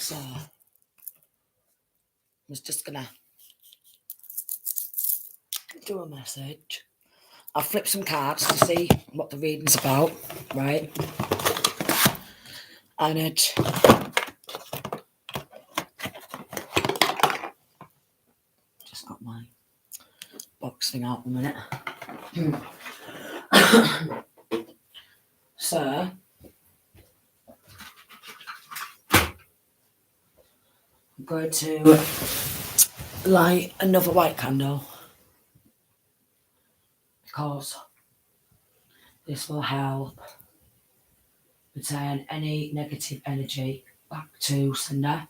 So I was just gonna do a message. I'll flip some cards to see what the reading's about, right? And it just got my box thing out in a minute. So I'm going to light another white candle because this will help return any negative energy back to sender.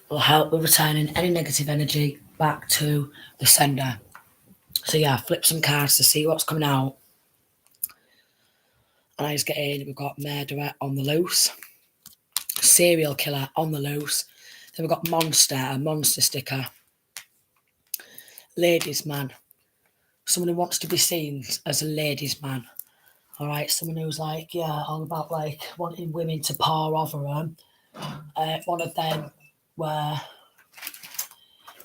Will help with returning any negative energy back to the sender. So yeah, flip some cards to see what's coming out. And I just get in, we've got murderer on the loose, serial killer on the loose. Then we've got monster, a monster sticker. Ladies man, someone who wants to be seen as a ladies man. All right, someone who's like, yeah, all about like wanting women to paw over them. One of them where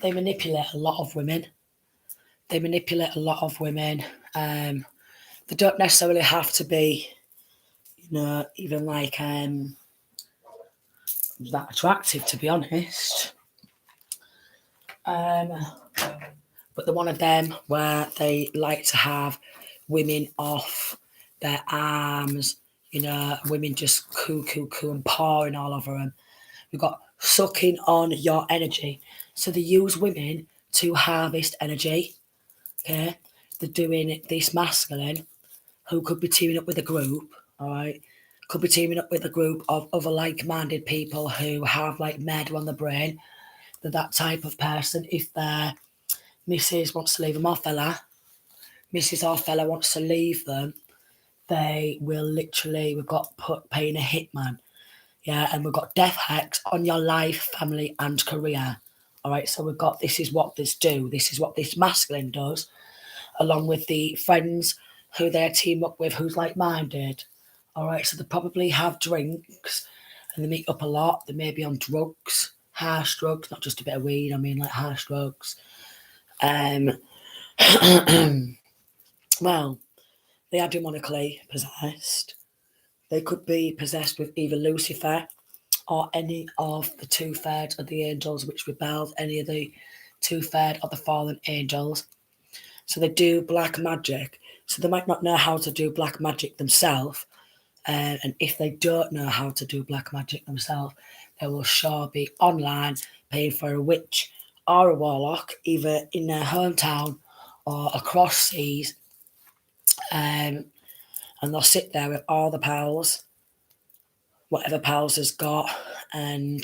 they manipulate a lot of women. They don't necessarily have to be, even like that attractive, to be honest. But they're one of them where they like to have women off their arms, women just coo and pawing all over them. We've got sucking on your energy. So they use women to harvest energy. Okay, they're doing this masculine who could be teaming up with a group. All right, could be teaming up with a group of other like-minded people who have like murder on the brain. They're that type of person. If their missus wants to leave them, or fella, missus or fella wants to leave them, they will literally, we've got paying a hitman. Yeah, and we've got death hex on your life, family, and career. All right, so we've got this is what this do. This is what this masculine does, along with the friends who they team up with, who's like-minded. All right, so they probably have drinks, and they meet up a lot. They may be on drugs, harsh drugs, not just a bit of weed. I mean, like harsh drugs. Well, they are demonically possessed. They could be possessed with either Lucifer or any of the 2/3 of the angels which rebelled, any of the 2/3 of the fallen angels. So they do black magic. So they might not know how to do black magic themselves. And if they don't know how to do black magic themselves, they will sure be online paying for a witch or a warlock, either in their hometown or across seas. And they'll sit there with all the pals, whatever pals has got, and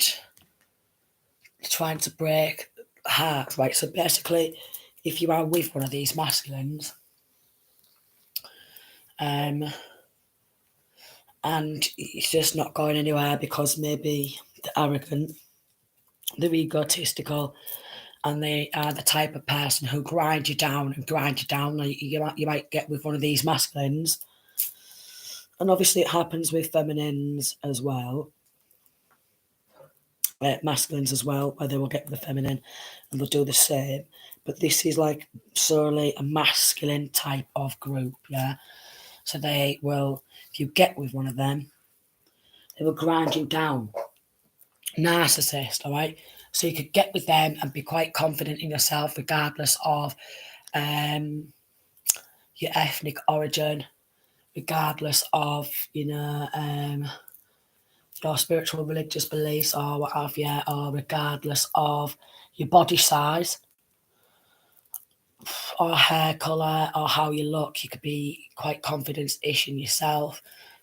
trying to break hearts, right? So basically, if you are with one of these masculines, and it's just not going anywhere because maybe they're arrogant, they're egotistical, and they are the type of person who grind you down. Like you might get with one of these masculines. And obviously it happens with feminines as well. Masculines as well, where they will get with the feminine and they'll do the same. But this is like solely a masculine type of group, yeah? So they will, if you get with one of them, they will grind you down. Narcissist, all right? So you could get with them and be quite confident in yourself regardless of your ethnic origin, regardless of, your spiritual religious beliefs or what have you, or regardless of your body size or hair colour or how you look. You could be quite confidence-ish in yourself,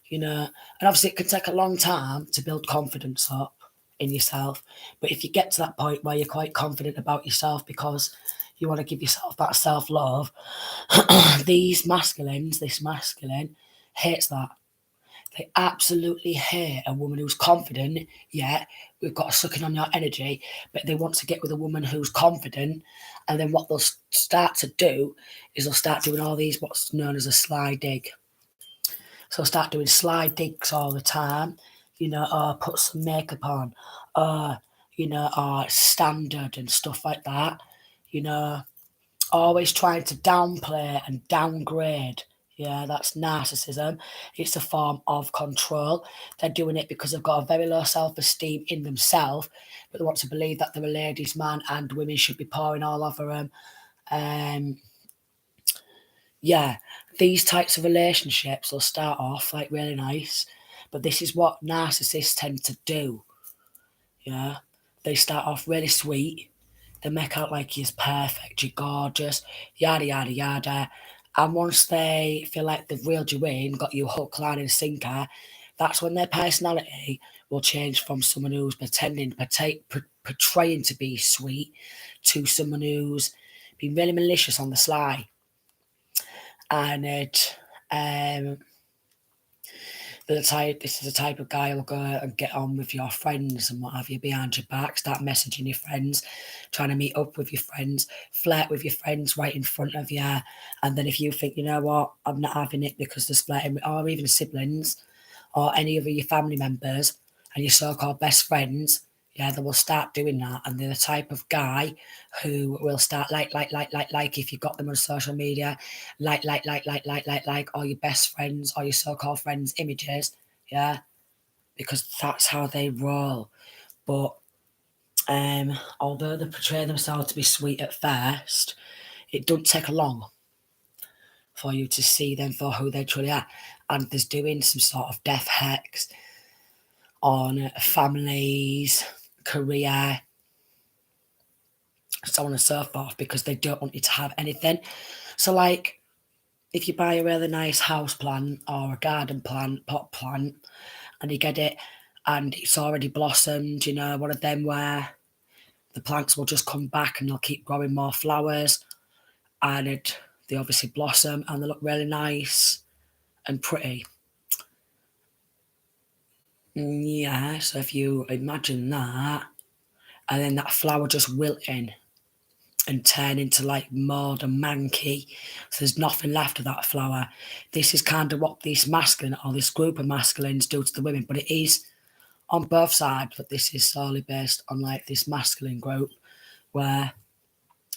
and obviously it can take a long time to build confidence up in yourself. But if you get to that point where you're quite confident about yourself because you want to give yourself that self-love, this masculine hates that. They absolutely hate a woman who's confident, yeah, we've got sucking on your energy, but they want to get with a woman who's confident, and then what they'll start to do is they'll start doing all these, what's known as a sly dig. So they'll start doing sly digs all the time. or put some makeup on, or, or standard and stuff like that, always trying to downplay and downgrade. Yeah, that's narcissism. It's a form of control. They're doing it because they've got a very low self-esteem in themselves, but they want to believe that they're a ladies' man and women should be pouring all over them. Yeah, these types of relationships will start off like really nice, but this is what narcissists tend to do. Yeah, they start off really sweet. They make out like you're perfect, you're gorgeous, yada yada yada. And once they feel like they've reeled you in, got you hook, line, and sinker, that's when their personality will change from someone who's portraying to be sweet to someone who's been really malicious on the sly. And this is the type of guy who'll go and get on with your friends and what have you behind your back, start messaging your friends, trying to meet up with your friends, flirt with your friends right in front of you. And then if you think, you know what, I'm not having it because they're flirting, or even siblings or any of your family members and your so-called best friends, yeah, they will start doing that. And they're the type of guy who will start like if you've got them on social media, like all your best friends or your so-called friends' images, yeah, because that's how they roll. But although they portray themselves to be sweet at first, it doesn't take long for you to see them for who they truly are. And there's doing some sort of death hex on families, career, so on and so forth, because they don't want you to have anything. So like, if you buy a really nice house plant or a garden plant, pot plant, and you get it and it's already blossomed, one of them where the plants will just come back and they'll keep growing more flowers, and they obviously blossom and they look really nice and pretty. Yeah, so if you imagine that, and then that flower just wilting and turn into like mould and manky, so there's nothing left of that flower. This is kind of what this masculine or this group of masculines do to the women, but it is on both sides, but this is solely based on like this masculine group where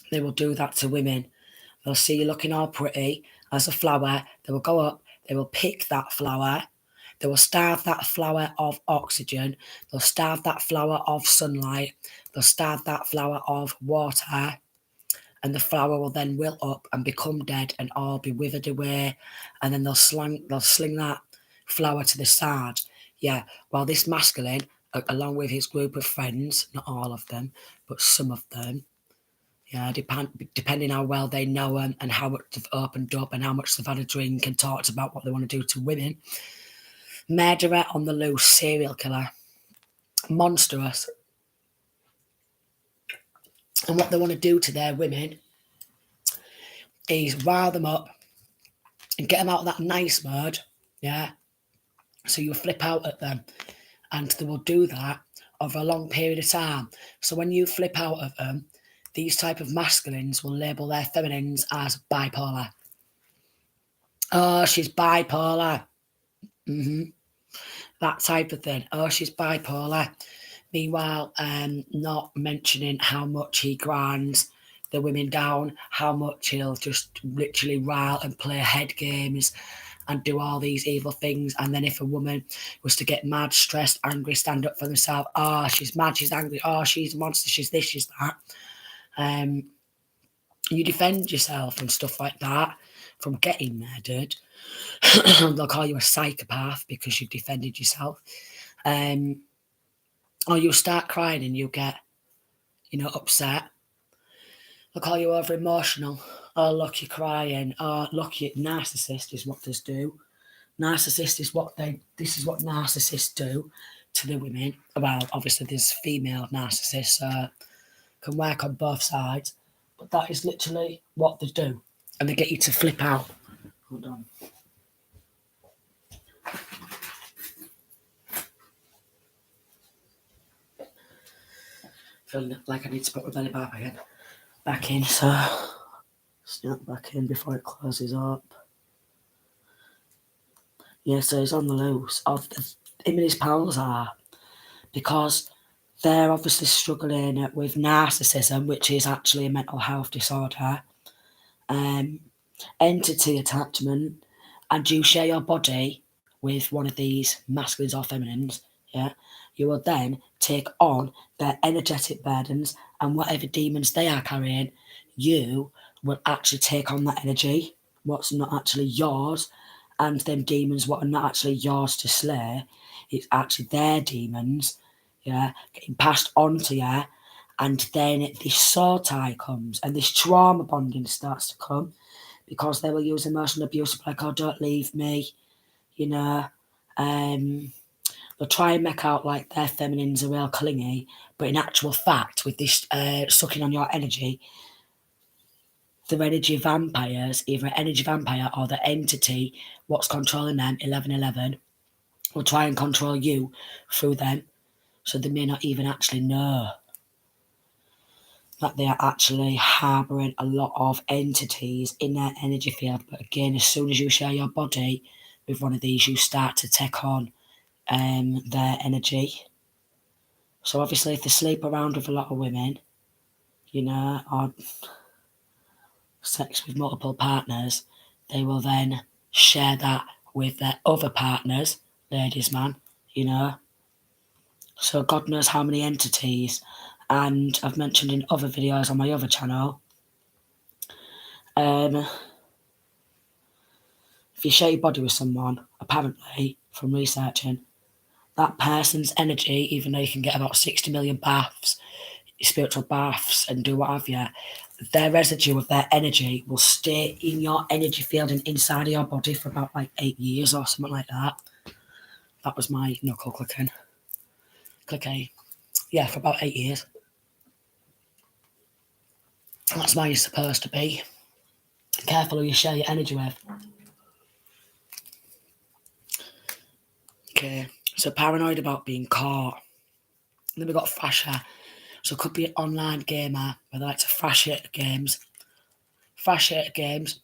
they will do that to women. They'll see you looking all pretty as a flower, they will go up, they will pick that flower, they will starve that flower of oxygen, they'll starve that flower of sunlight, they'll starve that flower of water, and the flower will then wilt up and become dead and all be withered away, and then they'll sling that flower to the side. Yeah, while this masculine, along with his group of friends, not all of them, but some of them, yeah, depending how well they know them and how much they've opened up and how much they've had a drink and talked about what they want to do to women. Murderer on the loose, serial killer, monstrous. And what they want to do to their women is rile them up and get them out of that nice mode, yeah. So you flip out at them, and they will do that over a long period of time. So when you flip out of them, these type of masculines will label their feminines as bipolar. Oh, she's bipolar. That type of thing. Oh, she's bipolar. Meanwhile, not mentioning how much he grinds the women down, how much he'll just literally rile and play head games and do all these evil things. And then if a woman was to get mad, stressed, angry, stand up for themselves, oh, she's mad, she's angry, oh, she's a monster, she's this, she's that. You defend yourself and stuff like that from getting murdered. They'll call you a psychopath because you've defended yourself. Or you'll start crying and you'll get, upset. They'll call you over emotional. Oh, look, you're crying. Oh, look, you're narcissist is what this do. This is what narcissists do to the women. Well, obviously there's female narcissists, can work on both sides, but that is literally what they do. And they get you to flip out. Hold on. Feeling like I need to put my belly back in, so snap back in before it closes up. Yeah, so it's on the loose. him and his pals are, because they're obviously struggling with narcissism, which is actually a mental health disorder, entity attachment, and you share your body with one of these masculines or feminines, yeah, you will then take on their energetic burdens, and whatever demons they are carrying, you will actually take on that energy, what's not actually yours, and them demons, what are not actually yours to slay, it's actually their demons, yeah, getting passed on to you, and then this soul tie comes, and this trauma bonding starts to come, because they will use emotional abuse, like, oh, don't leave me, you know. They'll try and make out like their feminines are real clingy, but in actual fact, with this sucking on your energy, the energy vampires, either an energy vampire or the entity, what's controlling them, 1111, will try and control you through them, so they may not even actually know that they are actually harbouring a lot of entities in their energy field. But again, as soon as you share your body with one of these, you start to take on their energy. So obviously, if they sleep around with a lot of women, you know, or sex with multiple partners, they will then share that with their other partners, ladies, man, you know. So God knows how many entities. And I've mentioned in other videos on my other channel, if you share your body with someone, apparently, from researching, that person's energy, even though you can get about 60 million baths, spiritual baths, and do what have you, their residue of their energy will stay in your energy field and inside of your body for about like 8 years or something like that. That was my knuckle clicking. Clicky. Yeah, for about 8 years. That's how you're supposed to be. Careful who you share your energy with. Okay, so paranoid about being caught. And then we've got Thrasher. So it could be an online gamer where they like to thrash at games. Thrash at games.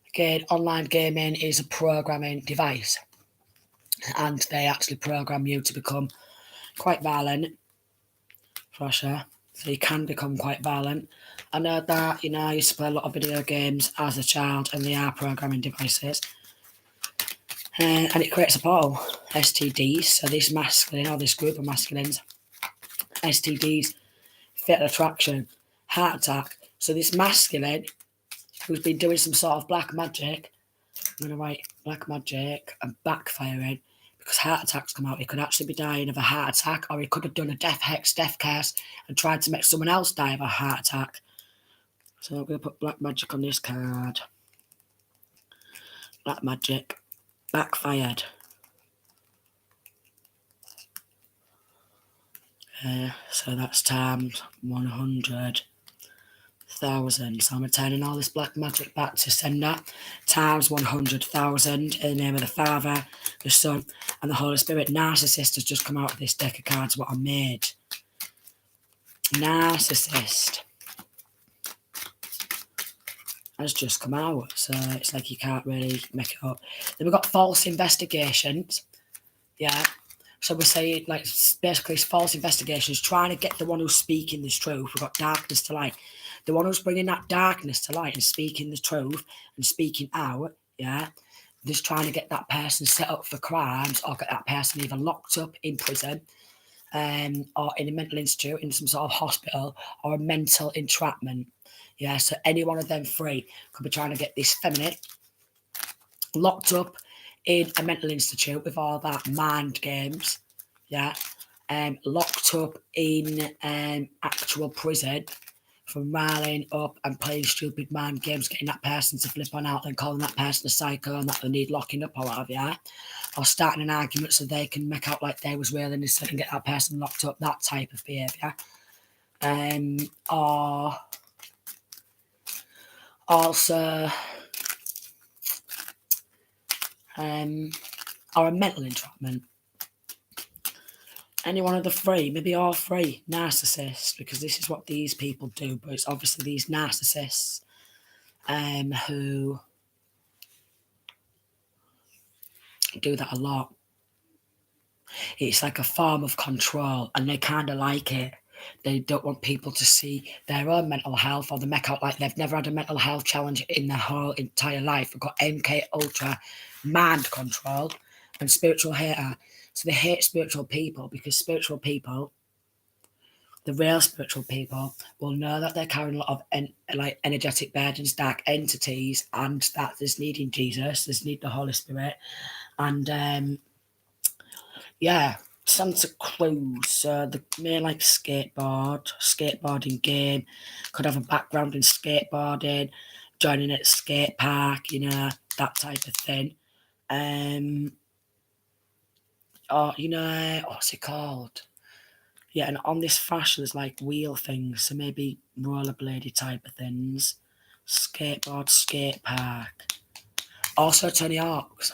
Again, online gaming is a programming device. And they actually program you to become quite violent. Thrasher. So you can become quite violent. I know that, you know, I used to play a lot of video games as a child, and they are programming devices. And it creates a portal, STDs. So this masculine, or this group of masculines, STDs, fatal attraction, heart attack. So this masculine, who's been doing some sort of black magic, I'm going to write black magic and backfiring, because heart attacks come out. He could actually be dying of a heart attack, or he could have done a death hex, death curse, and tried to make someone else die of a heart attack. So I'm going to put black magic on this card. Black magic, backfired. So that's times 100,000. So I'm returning all this black magic back to sender, times 100,000 in the name of the Father, the Son, and the Holy Spirit. Narcissist has just come out of this deck of cards, what I made. Narcissist has just come out, so it's like you can't really make it up. Then we've got false investigations. Yeah. So we're saying, like, basically it's false investigations, trying to get the one who's speaking this truth. We've got darkness to light. The one who's bringing that darkness to light and speaking the truth and speaking out, yeah, just trying to get that person set up for crimes, or get that person either locked up in prison, or in a mental institute, in some sort of hospital, or a mental entrapment. Yeah, so any one of them three could be trying to get this feminine locked up in a mental institute with all that mind games, yeah, locked up in actual prison for riling up and playing stupid mind games, getting that person to flip on out and calling that person a psycho and that they need locking up or whatever, yeah, or starting an argument so they can make out like they was real innocent and get that person locked up, that type of behaviour. Or also or a mental entrapment. Any one of the three, maybe all three, narcissists, because this is what these people do, but it's obviously these narcissists who do that a lot. It's like a form of control, and they kind of like it. They don't want people to see their own mental health, or they make out like they've never had a mental health challenge in their whole entire life. They've got MK Ultra mind control and spiritual hater. So they hate spiritual people because spiritual people, the real spiritual people, will know that they're carrying a lot of energetic burdens, dark entities, and that there's needing Jesus, there's need the Holy Spirit, and yeah, Santa Cruz. The main like skateboarding game, could have a background in skateboarding, joining at a skate park, you know, that type of thing. Or you know, what's it called? Yeah, and on this fashion there's like wheel things, so maybe rollerbladey type of things. Skateboard, skate park. Also Tony Hawk's.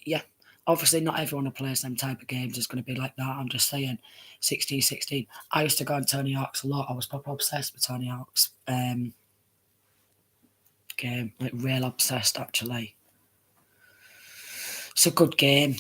Yeah. Obviously not everyone who plays them type of games is going to be like that. I'm just saying 16. I used to go on Tony Hawk's a lot. I was proper obsessed with Tony Hawk's game. Like real obsessed actually. It's a good game.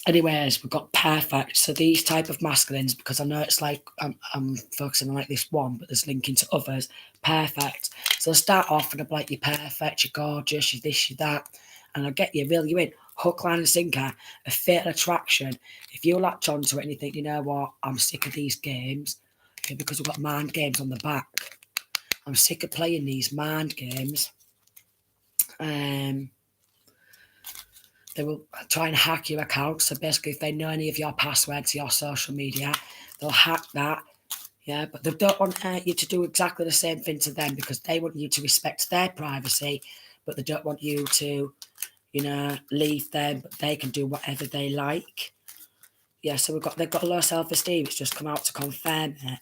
Anyways, we've got perfect. So these type of masculines, because I know it's like I'm focusing on like this one, but there's linking to others. Perfect. So I'll start off and I'm like, you're perfect, you're gorgeous, you're this, you're that, and I'll get you, reel you in, hook, line, and sinker, a fatal attraction. If you latch onto it and you think, you know what, I'm sick of these games, okay, because we've got mind games on the back. I'm sick of playing these mind games. They will try and hack your account. So basically, if they know any of your passwords to your social media, they'll hack that. Yeah, but they don't want you to do exactly the same thing to them because they want you to respect their privacy, but they don't want you to, you know, leave them. But they can do whatever they like. Yeah, so they've got low self-esteem. It's just come out to confirm it.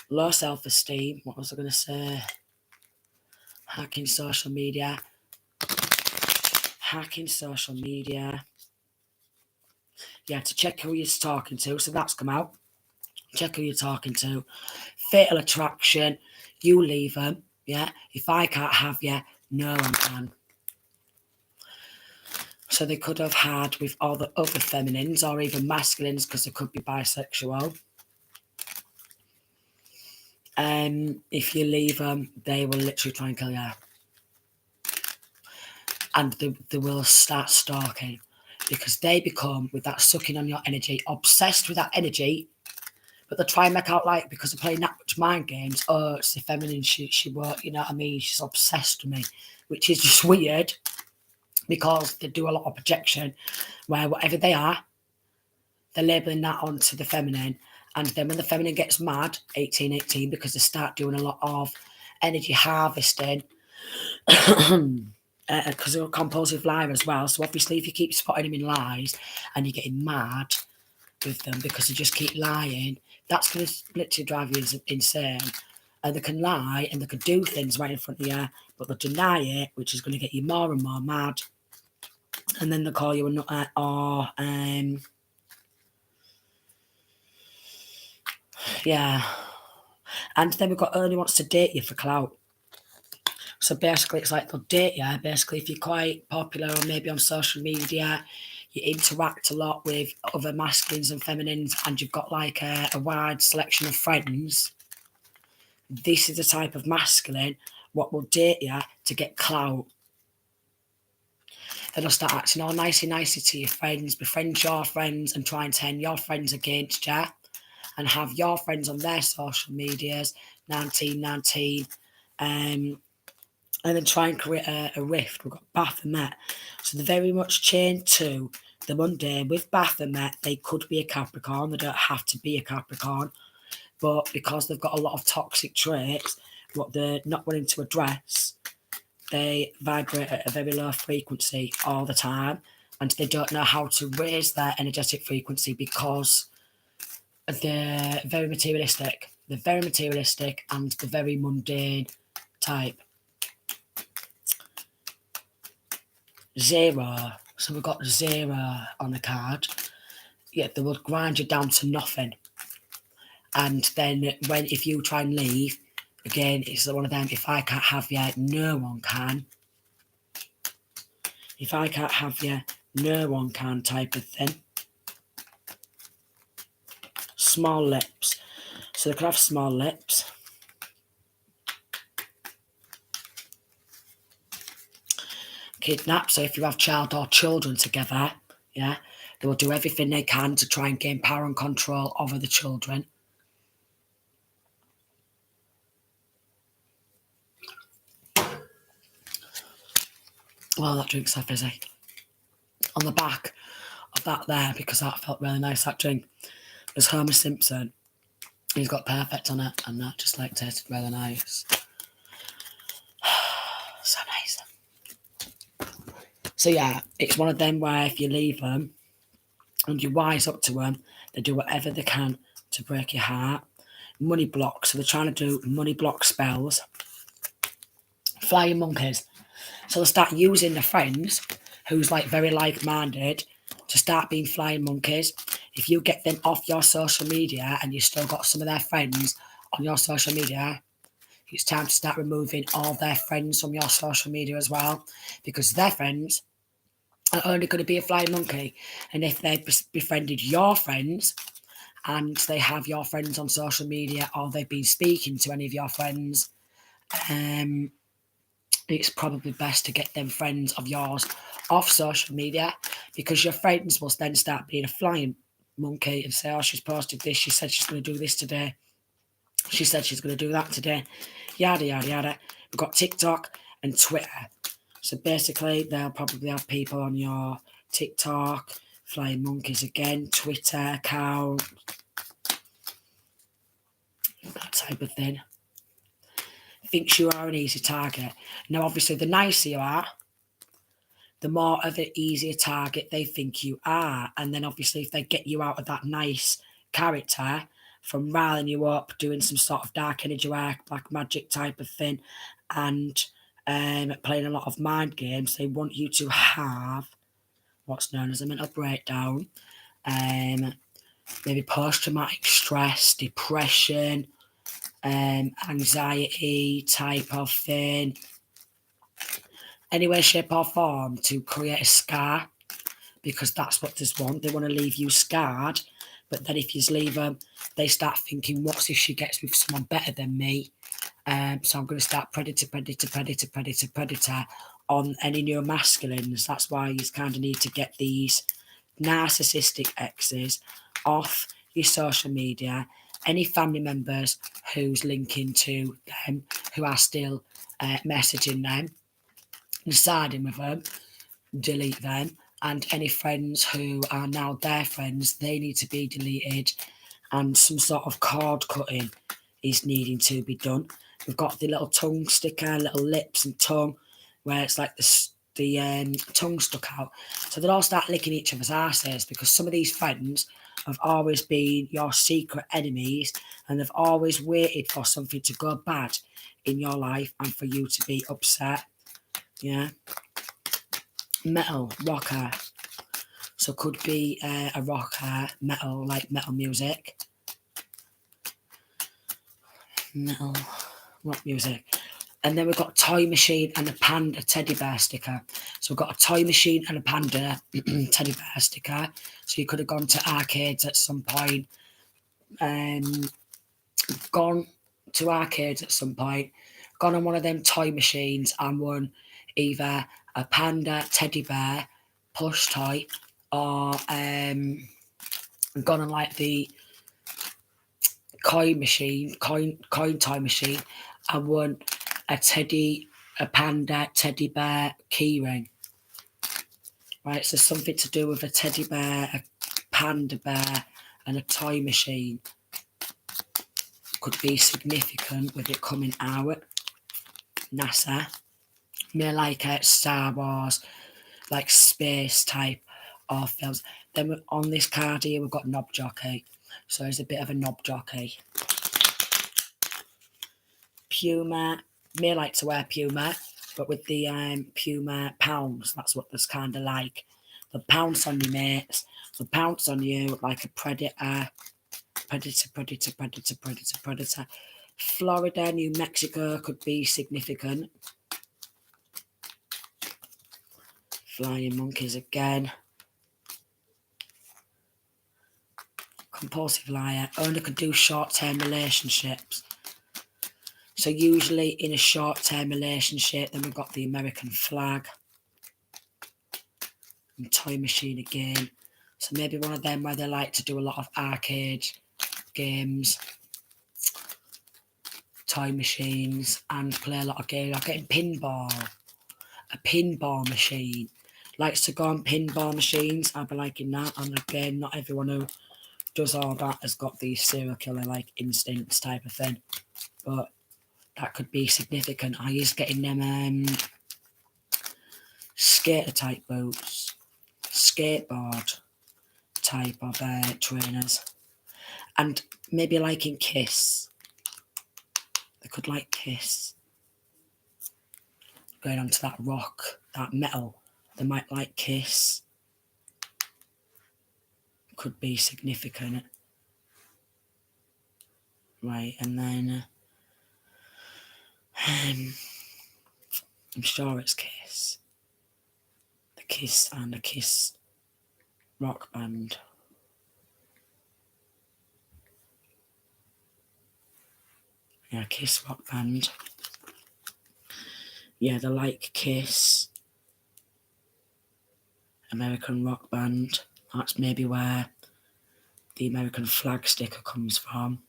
Low self-esteem. What was I going to say? Hacking social media. Hacking social media. Yeah, to check who you're talking to. So that's come out. Check who you're talking to. Fatal attraction. You leave them. Yeah. If I can't have you, no one can. So they could have had with all the other feminines or even masculines because they could be bisexual. If you leave them, they will literally try and kill you. And they will start stalking because they become, with that sucking on your energy, obsessed with that energy. But they try and make out like, because they're playing that much mind games, oh, it's the feminine, she won't, you know what I mean? She's obsessed with me, which is just weird because they do a lot of projection where whatever they are, they're labelling that onto the feminine. And then when the feminine gets mad, 18, because they start doing a lot of energy harvesting, because they're a compulsive liar as well. So obviously if you keep spotting them in lies and you're getting mad with them because they just keep lying, that's going to literally drive you insane. And they can lie and they can do things right in front of you, but they'll deny it, which is going to get you more and more mad. And then they'll call you a nutter or yeah. And then we've got only wants to date you for clout. So basically, it's like they'll date you. Basically, if you're quite popular or maybe on social media, you interact a lot with other masculines and feminines, and you've got like a wide selection of friends. This is the type of masculine what will date you to get clout. Then they'll start acting all nicey to your friends, befriend your friends, and try and turn your friends against you, and have your friends on their social medias, 19, and then try and create a rift. We've got Baphomet. So they're very much chained to the mundane. With Baphomet, they could be a Capricorn. They don't have to be a Capricorn. But because they've got a lot of toxic traits, what they're not willing to address, they vibrate at a very low frequency all the time. And they don't know how to raise their energetic frequency because they're very materialistic. They're very materialistic and they're very mundane type. 0. So we've got 0 on the card. Yeah, they will grind you down to nothing. And then if you try and leave, again, it's one of them, if I can't have you, no one can. If I can't have you, no one can type of thing. small lips. So they could have small lips. Kidnap, so if you have child or children together, yeah, they will do everything they can to try and gain power and control over the children. Well, that drink's so fizzy. On the back of that there, because that felt really nice, that drink, there's Homer Simpson. He's got perfect on it, and that just like tasted really nice. So nice. So yeah, it's one of them where if you leave them and you wise up to them, they do whatever they can to break your heart. Money blocks, so they're trying to do money block spells. Flying monkeys. So they'll start using their friends, who's like very like-minded, to start being flying monkeys. If you get them off your social media and you still got some of their friends on your social media, it's time to start removing all their friends from your social media as well, because their friends are only going to be a flying monkey. And if they befriended your friends and they have your friends on social media, or they've been speaking to any of your friends, it's probably best to get them friends of yours off social media, because your friends will then start being a flying monkey and say, oh, she's posted this, she said she's going to do this today, she said she's going to do that today, yada, yada, yada. We've got TikTok and Twitter. So basically, they'll probably have people on your TikTok, flying monkeys again, Twitter account, that type of thing. Thinks you are an easy target. Now, obviously, the nicer you are, the more of an easier target they think you are. And then, obviously, if they get you out of that nice character from riling you up, doing some sort of dark energy work, black magic type of thing, and playing a lot of mind games, they want you to have what's known as a mental breakdown, maybe post-traumatic stress, depression, anxiety type of thing, any way, shape or form, to create a scar, because that's what they want. They want to leave you scarred, but then if you leave them, they start thinking, what's if she gets with someone better than me? So I'm going to start predator on any new masculines. That's why you kind of need to get these narcissistic exes off your social media. Any family members who's linking to them, who are still messaging them and siding with them, delete them. And any friends who are now their friends, they need to be deleted. And some sort of cord cutting is needing to be done. We've got the little tongue sticker, little lips and tongue, where it's like the tongue stuck out. So they'll all start licking each other's asses, because some of these friends have always been your secret enemies, and they've always waited for something to go bad in your life and for you to be upset. Yeah. Metal, rocker. So could be a rocker, metal, like metal music. Metal, rock music. And then we've got toy machine and a panda teddy bear sticker. So we've got a toy machine and a panda teddy bear sticker. So you could have gone to arcades at some point, gone on one of them toy machines and won either a panda teddy bear plush toy, or gone on like the coin toy machine and won a panda teddy bear keyring. Right, so something to do with a teddy bear, a panda bear, and a toy machine could be significant with it coming out. NASA, more like Star Wars, like space type of films. Then on this card here, we've got knob jockey. So it's a bit of a knob jockey. Puma, may like to wear Puma, but with the Puma pounds, that's what there's kind of like. They'll pounce on your mates, they'll pounce on you like a predator. Florida, New Mexico could be significant. Flying monkeys again. compulsive liar, only could do short-term relationships. So usually in a short-term relationship, then we've got the American flag and toy machine again. So maybe one of them where they like to do a lot of arcade games, toy machines, and play a lot of games. Like getting pinball, a pinball machine. Likes to go on pinball machines. I'll be liking that. And again, not everyone who does all that has got these serial killer like instincts type of thing. But that could be significant. I is getting them skater type boots, skateboard type of trainers, and maybe liking Kiss. They could like Kiss. Going on to that rock, that metal, they might like Kiss. Could be significant. Right, and then I'm sure it's Kiss. The Kiss and the Kiss rock band. Yeah, Kiss rock band. Yeah, they like Kiss. American rock band. That's maybe where the American flag sticker comes from.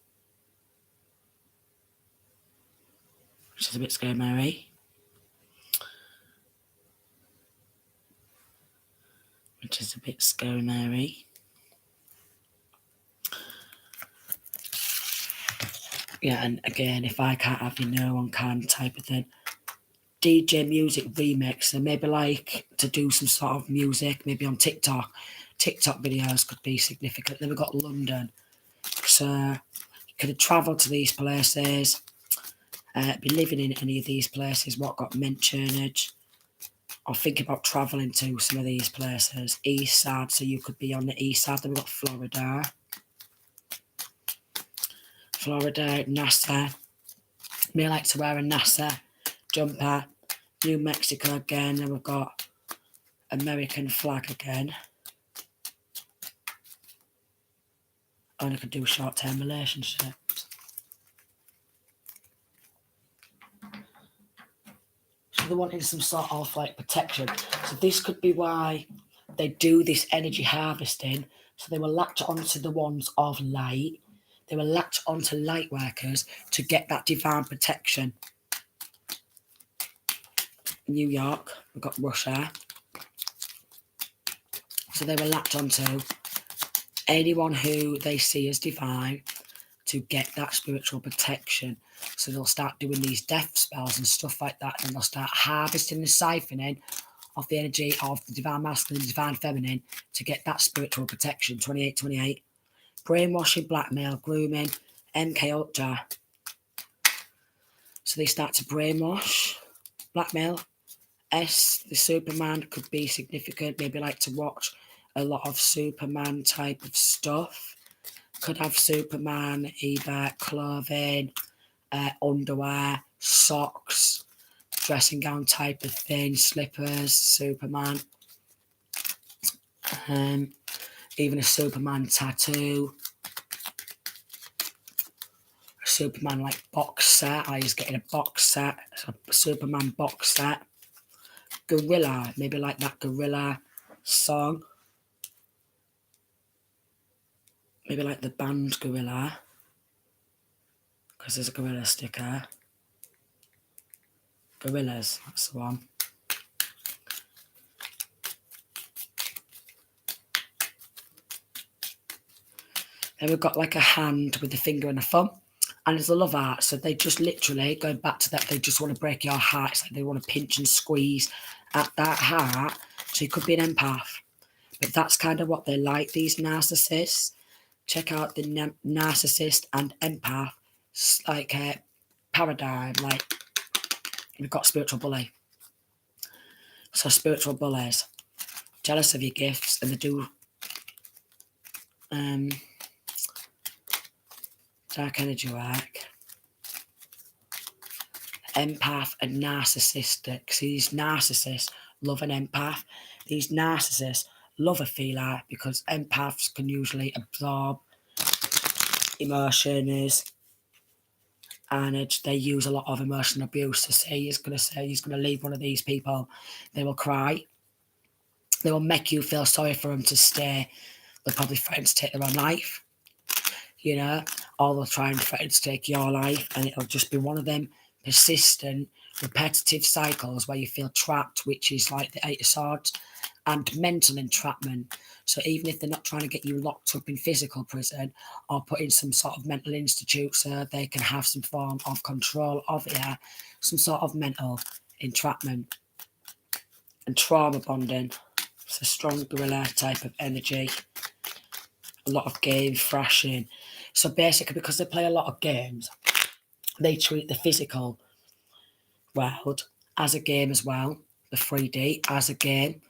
Which is a bit scary. Which is a bit scary. Yeah, and again, if I can't have you, no one can type of thing. DJ music remix, so maybe like to do some sort of music, maybe on TikTok. TikTok videos could be significant. Then we've got London. So you could have travelled to these places, be living in any of these places, what got mentioned, or think about travelling to some of these places. East side, so you could be on the east side. Then we've got Florida. Florida, NASA. Me like to wear a NASA jumper. New Mexico again. Then we've got American flag again. And I could do short-term relationships. So they're wanting some sort of like protection. So this could be why they do this energy harvesting. So they will latch onto the ones of light. They will latch onto light workers to get that divine protection. New York, we've got Russia. So they will latch onto anyone who they see as divine to get that spiritual protection. So they'll start doing these death spells and stuff like that, and they'll start harvesting and siphoning of the energy of the divine masculine and divine feminine to get that spiritual protection. 2828. Brainwashing, blackmail, grooming, MK Ultra. So they start to brainwash, blackmail. S, the Superman could be significant. Maybe like to watch a lot of Superman type of stuff. Could have Superman either clothing, underwear, socks, dressing gown type of thing, slippers, Superman. Even a Superman tattoo. A Superman like box set. I was getting a box set. So a Superman box set. Gorilla, maybe like that Gorilla song. Maybe like the band Gorilla. Because there's a Gorilla sticker. Gorillas, that's the one. Then we've got like a hand with the finger and a thumb. And there's a love heart. So they just literally, going back to that, they just want to break your heart. It's like they want to pinch and squeeze at that heart. So you could be an empath. But that's kind of what they like, these narcissists. Check out the narcissist and empath like paradigm. Like we've got spiritual bully. So spiritual bullies, jealous of your gifts, and they do dark energy work. Empath and narcissistic. See, these narcissists love an empath. These narcissists love a feeler because empaths can usually absorb emotions, and they use a lot of emotional abuse to say he's going to leave one of these people. They will cry. They will make you feel sorry for them to stay. They'll probably threaten to take their own life, you know, or they'll try and threaten to take your life, and it'll just be one of them persistent, repetitive cycles where you feel trapped, which is like the Eight of Swords, and mental entrapment. So even if they're not trying to get you locked up in physical prison or put in some sort of mental institute so they can have some form of control of you, some sort of mental entrapment and trauma bonding. It's a strong gorilla type of energy. A lot of game thrashing. So basically, because they play a lot of games, they treat the physical world as a game as well, the 3D as a game.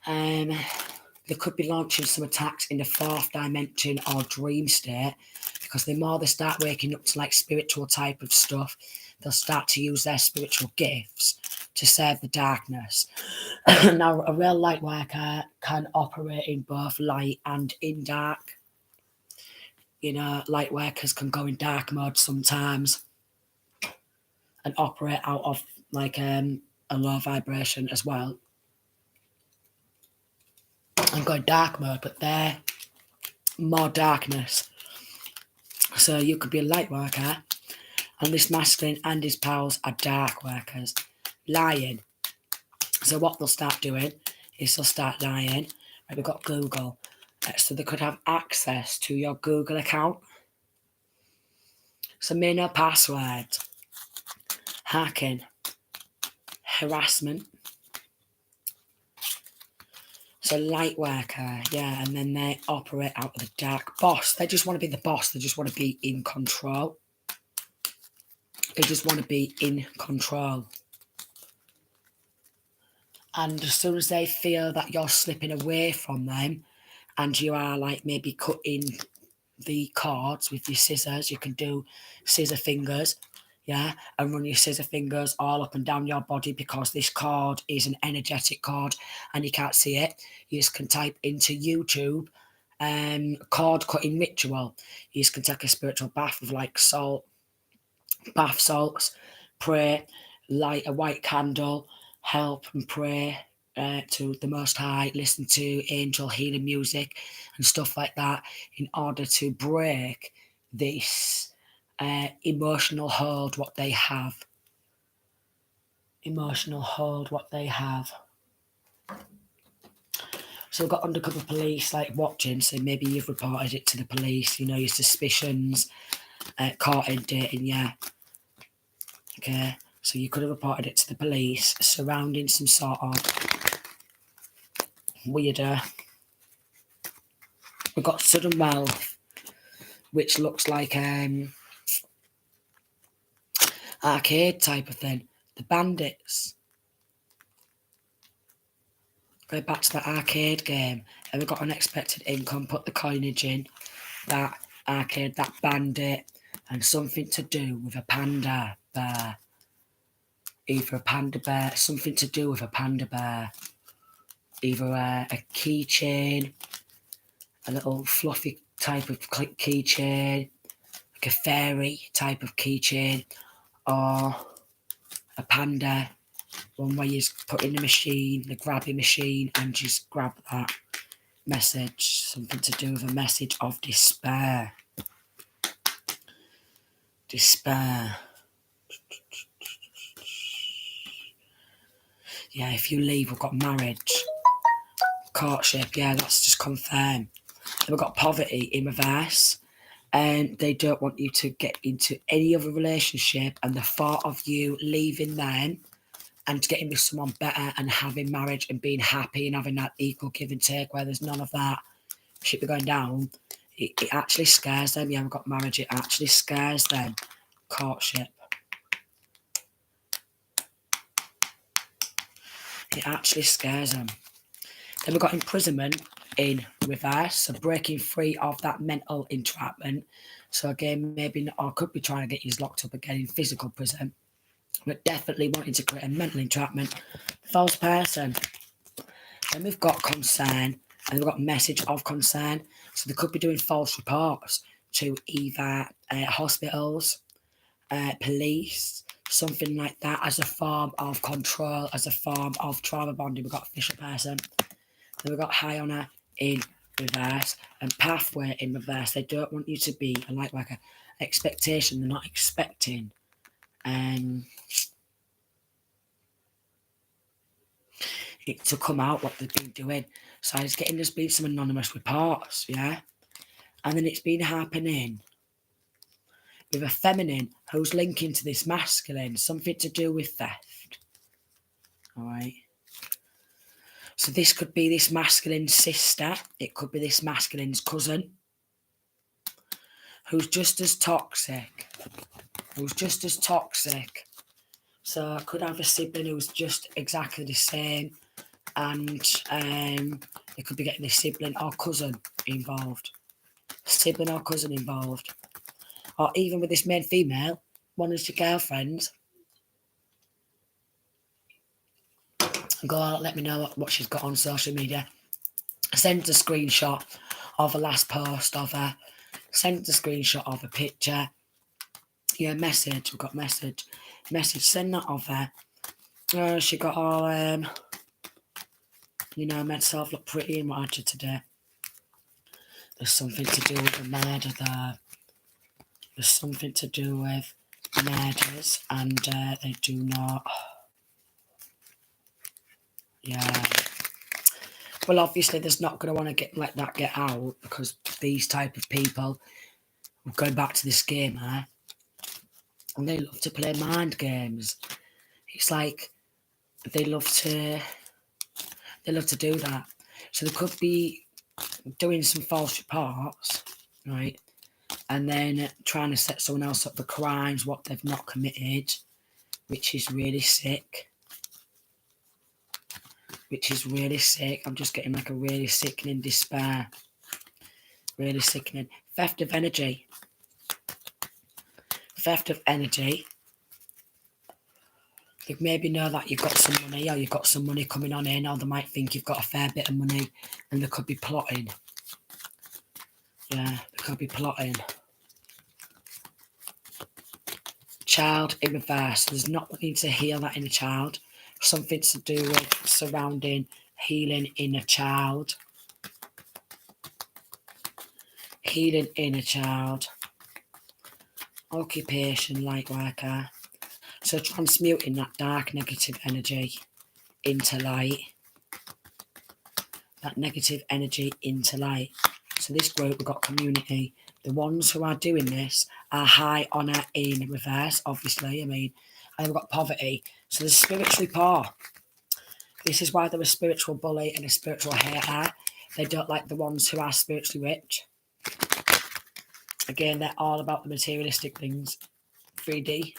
They could be launching some attacks in the fourth dimension or dream state, because the more they start waking up to like spiritual type of stuff, they'll start to use their spiritual gifts to serve the darkness. Now, a real light worker can operate in both light and in dark. You know, light workers can go in dark mode sometimes and operate out of like a low vibration as well. And go in dark mode, but they're more darkness. So you could be a light worker, and this masculine and his pals are dark workers, lying. So what they'll start doing is they'll start lying. Right, we've got Google. So they could have access to your Google account. So may no password, hacking, harassment. So light worker, yeah, and then they operate out of the dark. Boss, they just want to be the boss. They just want to be in control. They just want to be in control. And as soon as they feel that you're slipping away from them and you are like maybe cutting the cords with your scissors, you can do scissor fingers, yeah, and run your scissor fingers all up and down your body, because this cord is an energetic cord and you can't see it. You just can type into YouTube cord cutting ritual. You just can take a spiritual bath with like salt, bath salts, pray, light a white candle, help and pray to the Most High, listen to angel healing music and stuff like that, in order to break this emotional hold what they have. Emotional hold what they have. So we've got undercover police like watching, so maybe you've reported it to the police, you know, your suspicions, caught in dating, yeah. Okay, so you could have reported it to the police surrounding some sort of weirder. We've got sudden wealth, which looks like arcade type of thing. The bandits. Go back to the arcade game. And we've got unexpected income. Put the coinage in. That arcade, that bandit. And something to do with a panda bear. Either a panda bear, something to do with a panda bear. Either a keychain, a little fluffy type of keychain, like a fairy type of keychain, or a panda, one where you just put in the machine, the grabbing machine, and just grab that message, something to do with a message of despair. Despair. Yeah, if you leave, we've got marriage. Courtship, yeah, that's just confirmed. Then we've got poverty in reverse. And they don't want you to get into any other relationship, and the thought of you leaving them and getting with someone better and having marriage and being happy and having that equal give and take where there's none of that shit going down, it actually scares them. You haven't got marriage, it actually scares them. Courtship. It actually scares them. Then we've got imprisonment in reverse, so breaking free of that mental entrapment. So again, maybe not, or could be trying to get you locked up again in physical prison, but definitely wanting to create a mental entrapment. False person. Then we've got concern, and we've got message of concern. So they could be doing false reports to either hospitals, police, something like that, as a form of control, as a form of trauma bonding. We've got official person. Then we've got high honour in reverse and pathway in reverse. They don't want you to be like an expectation. They're not expecting it to come out what they've been doing. So it's getting there's been some anonymous reports, yeah? And then it's been happening with a feminine who's linking to this masculine, something to do with theft. All right. So this could be this masculine's sister. It could be this masculine's cousin, who's just as toxic. So I could have a sibling who's just exactly the same, and they could be getting this sibling or cousin involved. Sibling or cousin involved. Or even with this main female, one of your girlfriends. Go out, let me know what she's got on social media. Send a screenshot of the last post of her. Send a screenshot of a picture. Yeah, message. We've got message. Send that of her. She got all, made herself look pretty and what had you today. There's something to do with the murder there. There's something to do with murders, and they do not. Yeah. Well, obviously, there's not going to want to let that get out, because these type of people, going back to this game, and they love to play mind games. It's like they love to do that. So they could be doing some false reports, right? And then trying to set someone else up for crimes what they've not committed, which is really sick. I'm just getting like a really sickening despair. Really sickening. Theft of energy. They maybe know that you've got some money, or you've got some money coming on in, or they might think you've got a fair bit of money, and they could be plotting. Yeah, they could be plotting. Child in reverse. There's not wanting to heal that inner child. Something to do with surrounding healing inner child. Healing inner child. Occupation, light worker. So transmuting that dark negative energy into light. That negative energy into light. So this group, we've got community. The ones who are doing this are high honour in reverse, obviously. And we've got poverty. So they're spiritually poor. This is why they're a spiritual bully and a spiritual hater. They don't like the ones who are spiritually rich. Again, they're all about the materialistic things. 3D.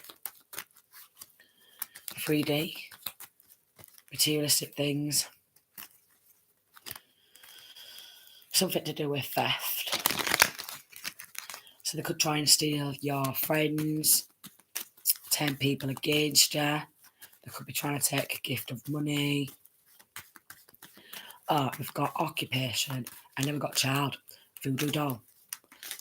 Materialistic things. Something to do with theft. So they could try and steal your friends. 10 people against you. They could be trying to take a gift of money. Oh, we've got occupation. And then we've got child. Voodoo doll.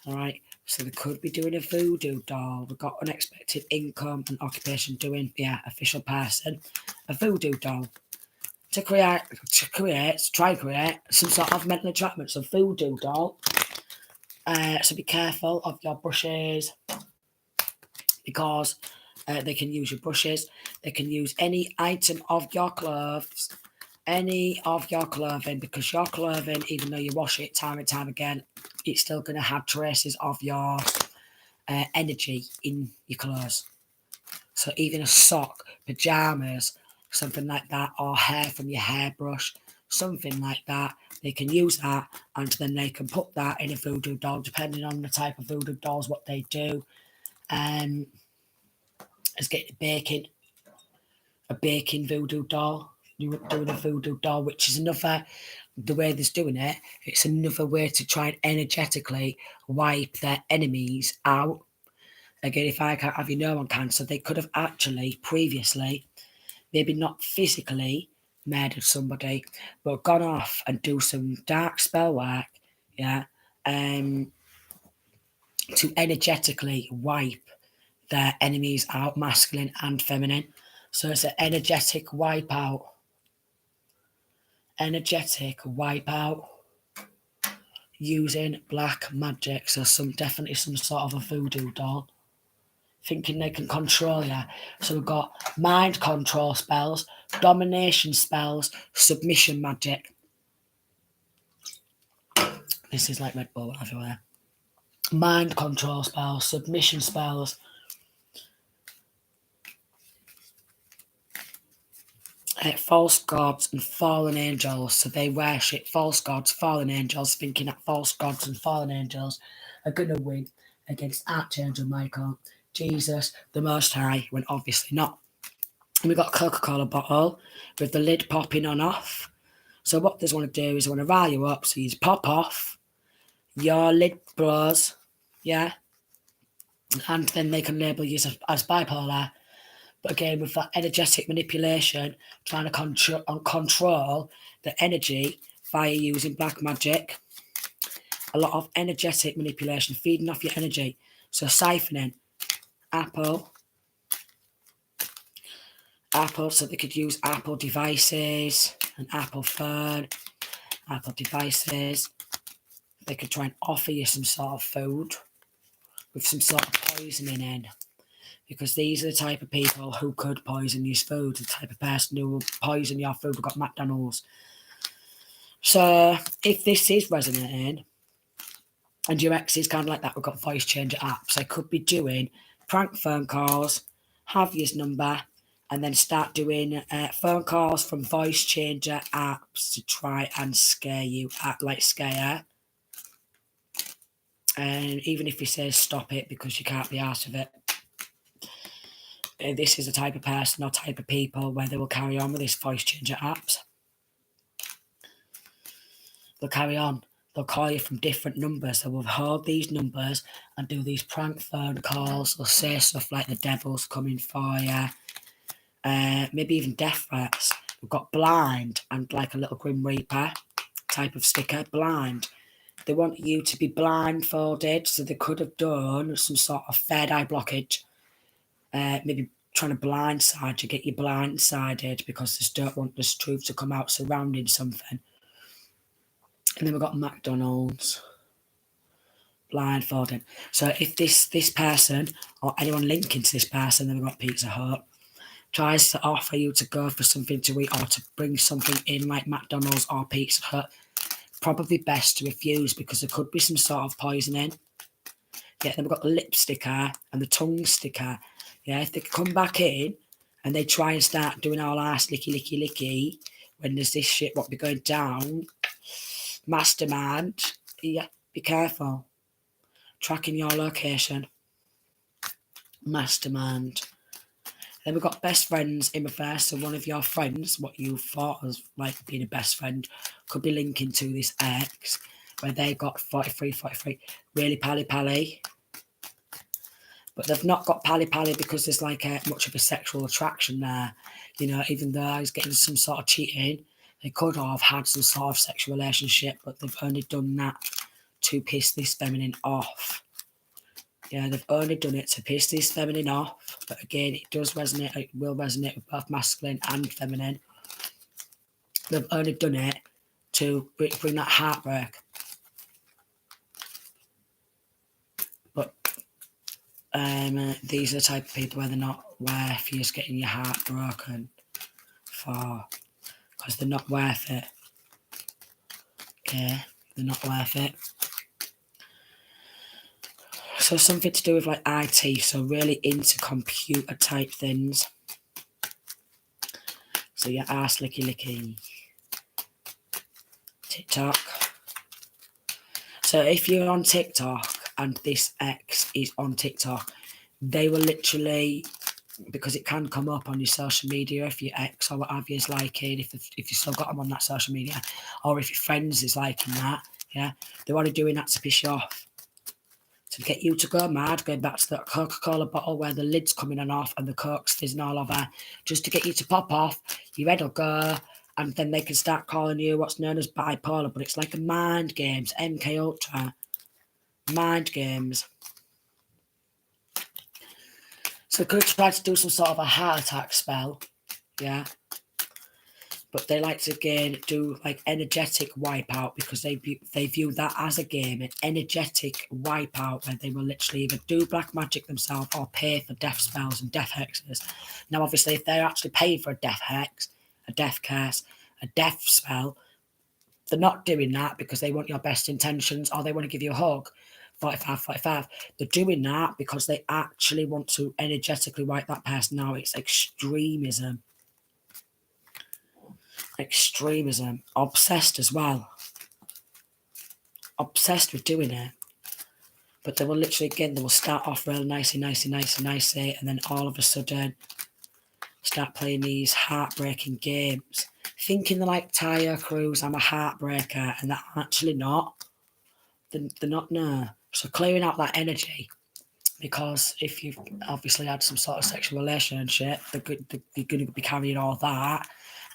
All right. So they could be doing a voodoo doll. We've got unexpected income and occupation doing, official person. A voodoo doll. To try and create some sort of mental entrapment. So voodoo doll. So be careful of your brushes, because they can use your brushes. They can use any item of your clothes, any of your clothing, because your clothing, even though you wash it time and time again, it's still going to have traces of your energy in your clothes. So even a sock, pajamas, something like that, or hair from your hairbrush, something like that, they can use that, and then they can put that in a voodoo doll, depending on the type of voodoo dolls, what they do. Let's get a baking voodoo doll. You're doing a voodoo doll, which is another, the way they're doing it, it's another way to try and energetically wipe their enemies out. Again, if I can't have you, no one can. So they could have actually previously, maybe not physically murdered somebody, but gone off and do some dark spell work, to energetically wipe their enemies out, masculine and feminine. So it's an energetic wipeout. Energetic wipeout using black magic. So definitely some sort of a voodoo doll. Thinking they can control you. So we've got mind control spells, domination spells, submission magic. This is like Red Bull everywhere. Mind control spells, submission spells. False gods and fallen angels. So they worship false gods, fallen angels, thinking that false gods and fallen angels are going to win against Archangel Michael, Jesus, the Most High, when obviously not. And we've got a Coca-Cola bottle with the lid popping on off. So what they want to do is they want to rile you up. So you pop off, your lid blows, yeah, and then they can label you as bipolar. But again, with that energetic manipulation, trying to control the energy via using black magic. A lot of energetic manipulation, feeding off your energy. So siphoning, Apple, so they could use Apple devices, an Apple phone, Apple devices. They could try and offer you some sort of food with some sort of poisoning in. Because these are the type of people who could poison your food, the type of person who will poison your food. We've got McDonald's. So if this is resonating, and your ex is kind of like that, we've got voice changer apps. They could be doing prank phone calls, have your number, and then start doing phone calls from voice changer apps to try and scare you, scare. And even if he says stop it because you can't be arsed with it, this is the type of person or type of people where they will carry on with this voice changer apps. They'll carry on. They'll call you from different numbers. They will hold these numbers and do these prank phone calls. They'll say stuff like the devil's coming for you. Maybe even death threats. We've got blind and like a little Grim Reaper type of sticker. Blind. They want you to be blindfolded. So they could have done some sort of third eye blockage. Maybe trying to blindside you, get you blindsided because they don't want this truth to come out surrounding something. And then we've got McDonald's, blindfolding. So if this person or anyone linking to this person, then we've got Pizza Hut, tries to offer you to go for something to eat or to bring something in like McDonald's or Pizza Hut, probably best to refuse because there could be some sort of poisoning. Yeah, then we've got the lip sticker and the tongue sticker. Yeah, if they come back in and they try and start doing all ass licky when there's this shit what be going down, mastermind, yeah, be careful. Tracking your location. Mastermind. Then we've got best friends in reverse. So one of your friends, what you thought was like being a best friend, could be linking to this ex where they got 43, really pally. But they've not got pally because there's like much of a sexual attraction there. You know, even though he's getting some sort of cheating, they could have had some sort of sexual relationship, but they've only done that to piss this feminine off. Yeah, they've only done it to piss this feminine off. But again, it does resonate. It will resonate with both masculine and feminine. They've only done it to bring that heartbreak. But these are the type of people where they're not worth you getting your heart broken for, because they're not worth it. Okay, they're not worth it. So something to do with like IT, so really into computer type things. So your ass licky. TikTok. So if you're on TikTok and this ex is on TikTok, they will literally, because it can come up on your social media if your ex or what have you is liking, if you still got them on that social media, or if your friends is liking that, yeah, they're only doing that to piss you off. To get you to go mad, going back to that Coca-Cola bottle where the lid's coming on off and the Coke's fizzing all over, just to get you to pop off, your head will go, and then they can start calling you what's known as bipolar, but it's like a mind games, MK Ultra, mind games. So they could try to do some sort of a heart attack spell. Yeah. But they like to, again, do like energetic wipeout, because they view that as a game, an energetic wipeout, where they will literally either do black magic themselves or pay for death spells and death hexes. Now, obviously, if they're actually paying for a death hex, a death curse, a death spell, they're not doing that because they want your best intentions or they want to give you a hug. 45. They're doing that because they actually want to energetically wipe that person out. It's extremism. Extremism. Obsessed as well. Obsessed with doing it. But they will literally, again, they will start off real nicey, and then all of a sudden start playing these heartbreaking games, thinking they're like Tyre Cruz, I'm a heartbreaker, and they're actually not. They're not, no. So clearing out that energy, because if you've obviously had some sort of sexual relationship, they're going to be carrying all that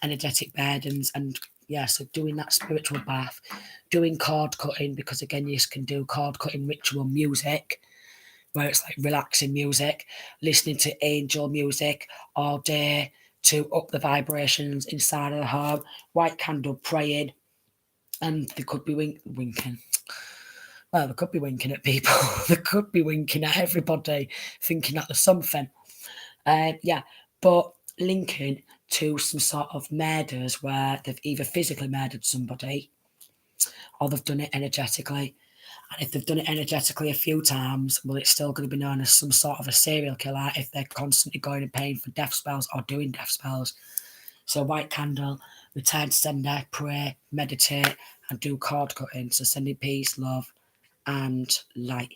energetic burdens. And yeah, so doing that spiritual bath, doing cord cutting, because again, you can do cord cutting ritual music, where it's like relaxing music, listening to angel music all day to up the vibrations inside of the home, white candle praying, and they could be winking. Well, they could be winking at people. They could be winking at everybody, thinking that there's something. Yeah, but linking to some sort of murders where they've either physically murdered somebody or they've done it energetically. And if they've done it energetically a few times, well, it's still going to be known as some sort of a serial killer if they're constantly going and paying for death spells or doing death spells. So white candle, return to sender, pray, meditate, and do cord cutting. So sending peace, love, and light.